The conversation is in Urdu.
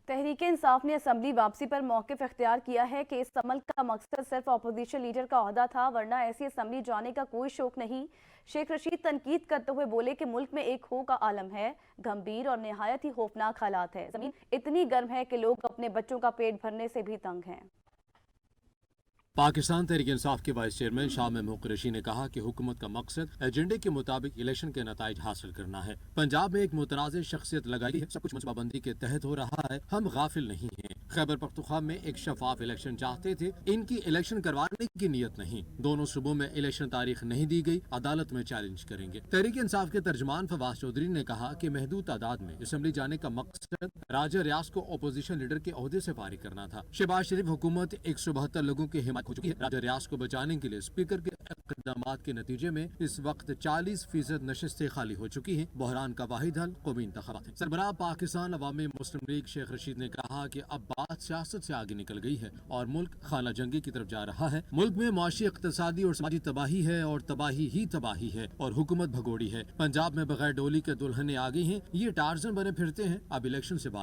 تحریک انصاف نے اسمبلی واپسی پر موقف اختیار کیا ہے کہ اس عمل کا مقصد صرف اپوزیشن لیڈر کا عہدہ تھا، ورنہ ایسی اسمبلی جانے کا کوئی شوق نہیں۔ شیخ رشید تنقید کرتے ہوئے بولے کہ ملک میں ایک ہو کا عالم ہے، گھمبیر اور نہایت ہی خوفناک حالات ہے۔ زمین اتنی گرم ہے کہ لوگ اپنے بچوں کا پیٹ بھرنے سے بھی تنگ ہیں۔ پاکستان تحریک انصاف کے وائس چیئرمین شاہ محمود قریشی نے کہا کہ حکومت کا مقصد ایجنڈے کے مطابق الیکشن کے نتائج حاصل کرنا ہے۔ پنجاب میں ایک متنازع شخصیت لگائی ہے، سب کچھ منصوبہ بندی کے تحت ہو رہا ہے، ہم غافل نہیں ہیں۔ خیبر پختونخوا میں ایک شفاف الیکشن چاہتے تھے، ان کی الیکشن کروانے کی نیت نہیں۔ دونوں صوبوں میں الیکشن تاریخ نہیں دی گئی، عدالت میں چیلنج کریں گے۔ تحریک انصاف کے ترجمان فواز چودھری نے کہا کہ محدود تعداد میں اسمبلی جانے کا مقصد راجہ ریاض کو اپوزیشن لیڈر کے عہدے سے فارغ کرنا تھا۔ شہباز شریف حکومت 172 لوگوں کی حمایت ہو چکی ہے۔ راجہ ریاض کو بچانے کے لیے اسپیکر کے اقدامات کے نتیجے میں اس وقت 40% نشستیں خالی ہو چکی ہیں۔ بحران کا واحد حل قومی انتخابات ہیں۔ سربراہ پاکستان عوامی مسلم لیگ شیخ رشید نے کہا کہ اب بات سیاست سے آگے نکل گئی ہے اور ملک خانہ جنگی کی طرف جا رہا ہے۔ ملک میں معاشی، اقتصادی اور سماجی تباہی ہے اور تباہی ہی تباہی ہے اور حکومت بھگوڑی ہے۔ پنجاب میں بغیر ڈولی کے دلہنیں آ گئی ہیں، یہ ٹارزن بنے پھرتے ہیں، اب الیکشن سے باغ